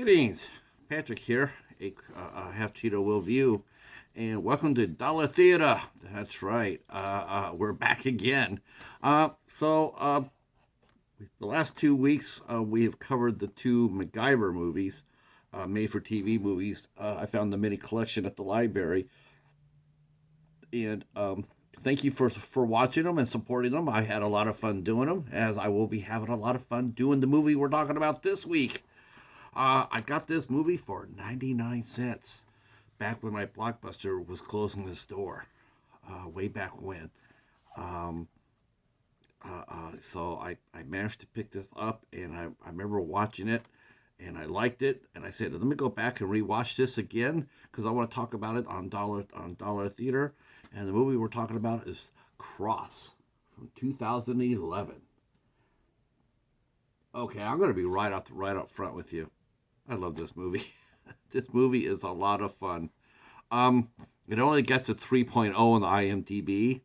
Greetings, Patrick here, a half Cheeto will view, and welcome to Dollar Theater. That's right, we're back again. The last 2 weeks we have covered the two MacGyver movies, made-for-TV movies. I found the mini collection at the library, and thank you for watching them and supporting them. I had a lot of fun doing them, as I will be having a lot of fun doing the movie we're talking about this week. I got this movie for 99 cents back when my Blockbuster was closing the store, way back when. Um, so I managed to pick this up, and I remember watching it, and I liked it, and I said, let me go back and rewatch this again, because I want to talk about it on Dollar Theater. And the movie we're talking about is Cross from 2011. Okay, I'm going to be right up front with you. I love this movie. This movie is a lot of fun. It only gets a 3.0 on the IMDb,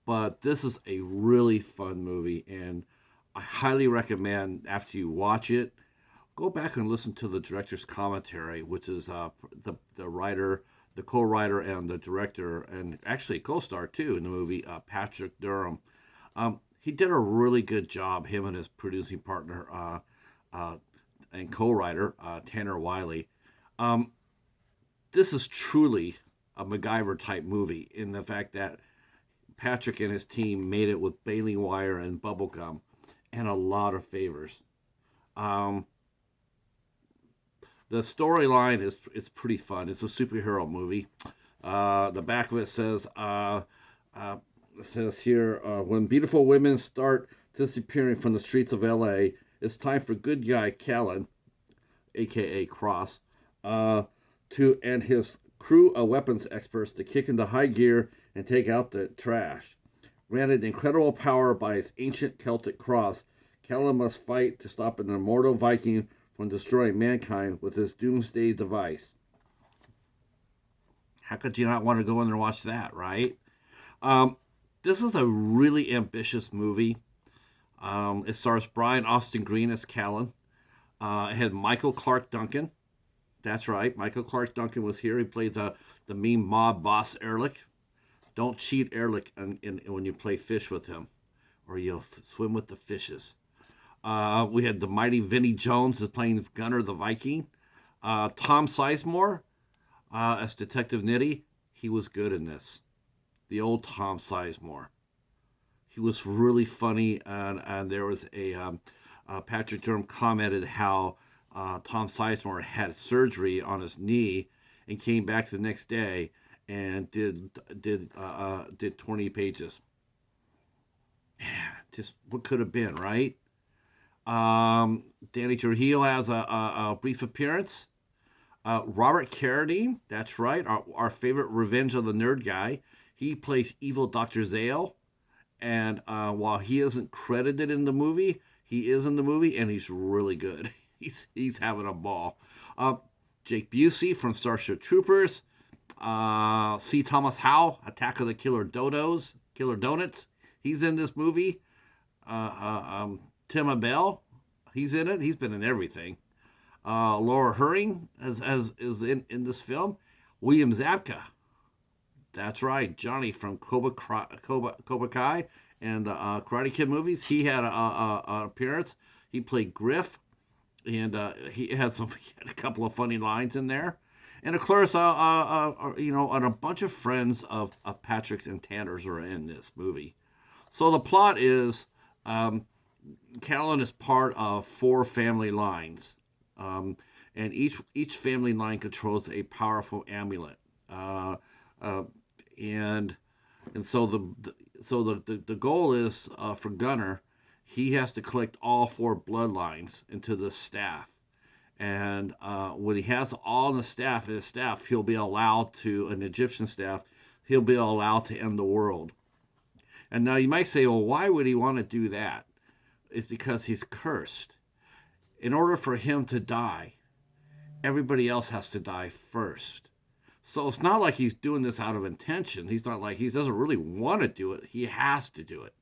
but this is a really fun movie, and I highly recommend after you watch it, go back and listen to the director's commentary, which is the writer, the co-writer, and the director, and actually co-star too in the movie, Patrick Durham. He did a really good job, him and his producing partner, and co-writer, Tanner Wiley. This is truly a MacGyver type movie in the fact that Patrick and his team made it with baling wire and bubblegum and a lot of favors. The storyline is pretty fun. It's a superhero movie. The back of it says here, when beautiful women start disappearing from the streets of L.A., it's time for good guy Callen, a.k.a. Cross, and his crew of weapons experts to kick into high gear and take out the trash. Granted incredible power by his ancient Celtic cross, Callen must fight to stop an immortal Viking from destroying mankind with his doomsday device. How could you not want to go in there and watch that, right? This is a really ambitious movie. It stars Brian Austin Green as Callen. It had Michael Clarke Duncan. That's right, Michael Clarke Duncan was here. He played the mean mob boss Ehrlich. Don't cheat Ehrlich when you play fish with him, or you'll swim with the fishes. We had the mighty Vinnie Jones as playing Gunnar the Viking. Tom Sizemore as Detective Nitty. He was good in this. The old Tom Sizemore. He was really funny, and there was Patrick Durham commented how Tom Sizemore had surgery on his knee and came back the next day and did 20 pages. Just what could have been, right? Danny Trujillo has a brief appearance. Robert Carradine, that's right, our favorite Revenge of the Nerd guy. He plays evil Dr. Zale. And while he isn't credited in the movie, he is in the movie, and he's really good. He's having a ball. Jake Busey from Starship Troopers. C. Thomas Howell, Attack of the Killer Donuts. He's in this movie. Tim Abell, he's in it. He's been in everything. Laura Herring is in this film. William Zabka. That's right, Johnny from Cobra Kai and the Karate Kid movies. He had an appearance. He played Griff, and he had a couple of funny lines in there. And of course, and a bunch of friends of Patrick's and Tanner's are in this movie. So the plot is, Callen is part of 4 family lines, and each family line controls a powerful amulet. And so the goal is, for Gunnar, he has to collect all 4 bloodlines into the staff, and when he has all in his staff, he'll be allowed to an Egyptian staff. He'll be allowed to end the world. And now you might say, well, why would he want to do that? It's because he's cursed. In order for him to die, everybody else has to die first. So it's not like he's doing this out of intention. He's not like he doesn't really want to do it. He has to do it.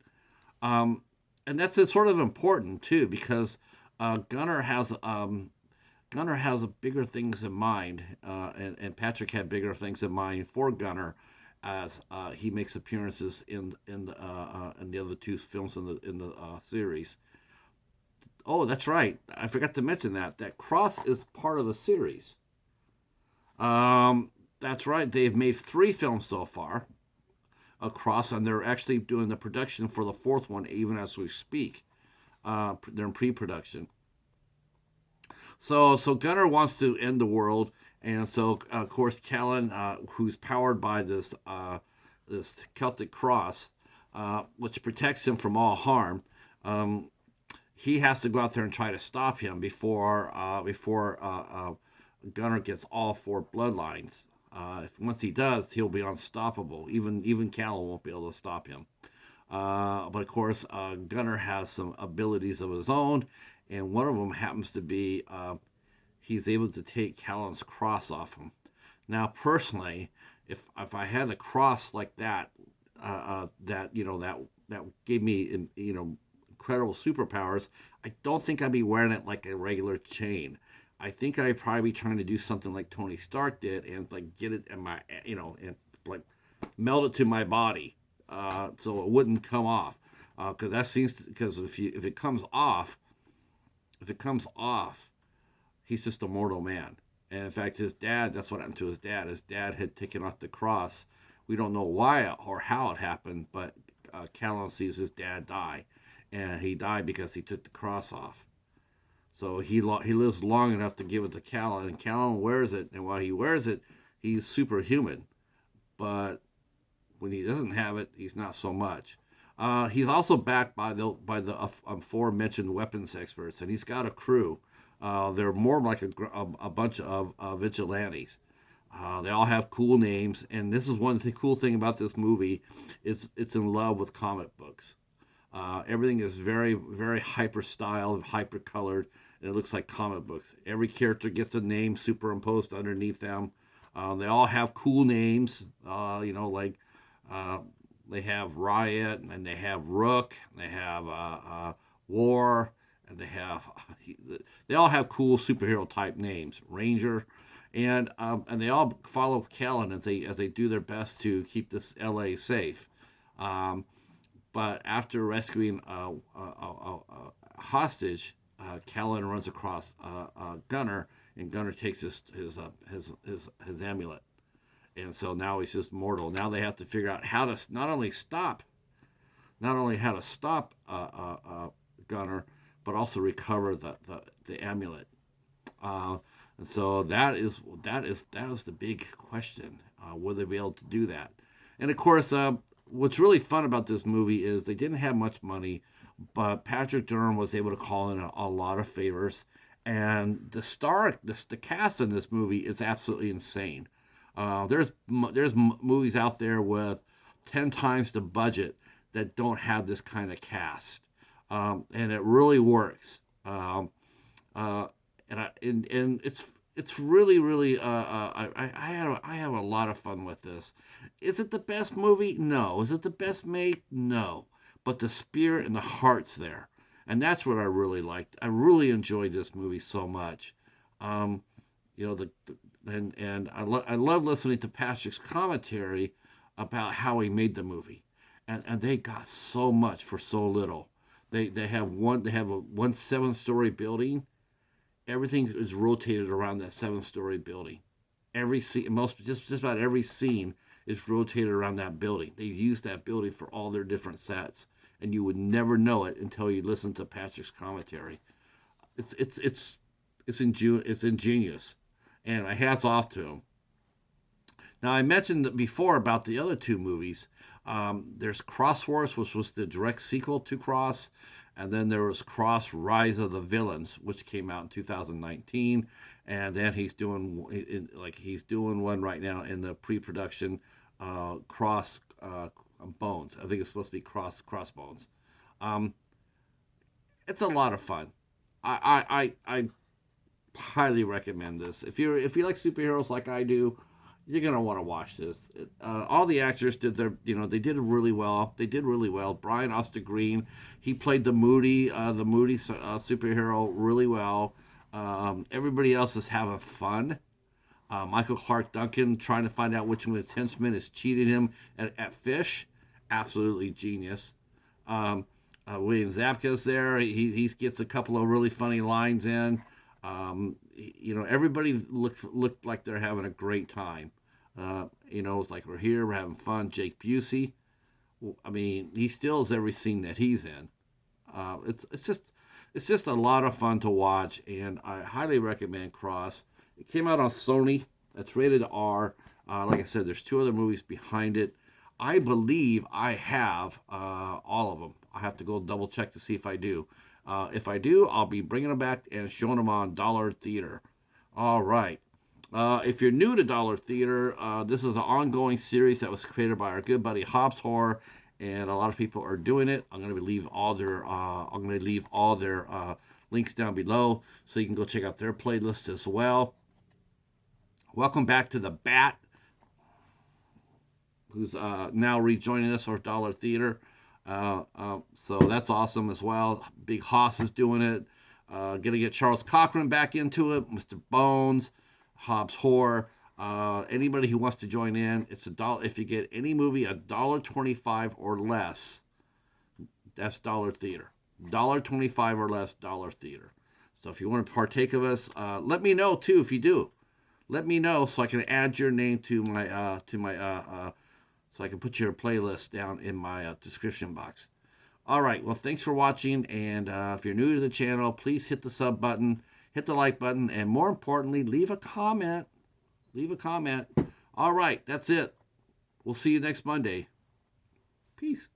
And that's sort of important, too, because Gunnar has Gunner has bigger things in mind, and Patrick had bigger things in mind for Gunner, as he makes appearances in the other two films in the series. Oh, that's right. I forgot to mention that Cross is part of the series. That's right. They've made 3 films so far across, and they're actually doing the production for the 4th one even as we speak. They're in pre-production. So Gunnar wants to end the world, and so of course Callen, who's powered by this Celtic cross, which protects him from all harm. He has to go out there and try to stop him before Gunnar gets all 4 bloodlines. Once he does, he'll be unstoppable. Even Callen won't be able to stop him. But of course, Gunnar has some abilities of his own, and one of them happens to be he's able to take Callen's cross off him. Now, personally, if I had a cross like that, that gave me incredible superpowers, I don't think I'd be wearing it like a regular chain. I think I'd probably be trying to do something like Tony Stark did and like get it in my and like meld it to my body, so it wouldn't come off. Because if it comes off, he's just a mortal man. And in fact, his dad, that's what happened to his dad. His dad had taken off the cross. We don't know why or how it happened, but Callen sees his dad die, and he died because he took the cross off. So he lives long enough to give it to Callen, and Callen wears it, and while he wears it, he's superhuman. But when he doesn't have it, he's not so much. He's also backed by the aforementioned weapons experts, and he's got a crew. They're more like a bunch of vigilantes. They all have cool names, and this is one of the cool thing about this movie is it's in love with comic books. Everything is very, very hyper styled, hyper colored, and it looks like comic books. Every character gets a name superimposed underneath them. They all have cool names, like they have Riot, and they have Rook, and they have War, and they all have cool superhero type names, Ranger, and they all follow Callen as they do their best to keep this L.A. safe. But after rescuing a hostage, Callen runs across Gunner, and Gunner takes his amulet, and so now he's just mortal. Now they have to figure out how to not only how to stop Gunner, but also recover the amulet. And so that is the big question. Will they be able to do that? And of course, what's really fun about this movie is they didn't have much money, but Patrick Durham was able to call in a lot of favors, and the cast in this movie is absolutely insane. There's movies out there with 10 times the budget that don't have this kind of cast, and it really works. And it's really really I have a lot of fun with this. Is it the best movie? No. Is it the best made? No. But the spirit and the heart's there, and that's what I really liked. I really enjoyed this movie so much. You know the and I love listening to Patrick's commentary about how he made the movie, and they got so much for so little. They have one 7-story building. Everything is rotated around that 7-story building. Every scene, just about every scene is rotated around that building. They use that building for all their different sets, and you would never know it until you listen to Patrick's commentary. It's ingenious, and my hats off to him. Now I mentioned before about the other 2 movies. There's Cross Wars, which was the direct sequel to Cross, and then there was Cross Rise of the Villains, which came out in 2019, and then he's doing one right now in the pre-production, Cross Bones. I think it's supposed to be Crossbones. It's a lot of fun. I highly recommend this. If you like superheroes like I do, you're gonna want to watch this. All the actors did they did really well. They did really well. Brian Austin Green, he played the moody superhero really well. Everybody else is having fun. Michael Clarke Duncan trying to find out which one of his henchmen is cheating him at fish. Absolutely genius. William Zabka's there. He gets a couple of really funny lines in. Everybody looked like they're having a great time. It's like we're here, we're having fun. Jake Busey, I mean, he steals every scene that he's in. It's just a lot of fun to watch, and I highly recommend Cross. It came out on Sony. It's rated R. Like I said, there's 2 other movies behind it. I believe I have all of them. I have to go double check to see if I do. If I do, I'll be bringing them back and showing them on Dollar Theater. All right. If you're new to Dollar Theater, this is an ongoing series that was created by our good buddy Hobbs Horror, and a lot of people are doing it. I'm going to leave all their links down below, so you can go check out their playlist as well. Welcome back to the Bat, who's now rejoining us for Dollar Theater. So that's awesome as well. Big Hoss is doing it. Gonna get Charles Cochran back into it. Mr. Bones, Hobbs Horror. Anybody who wants to join in, it's $1. If you get any movie $1.25 or less, that's Dollar Theater. $1.25 or less, Dollar Theater. So if you want to partake of us, let me know too. If you do, let me know so I can add your name to my so I can put your playlist down in my description box. All right. Well, thanks for watching. And if you're new to the channel, please hit the sub button, hit the like button, and more importantly, leave a comment. Leave a comment. All right. That's it. We'll see you next Monday. Peace.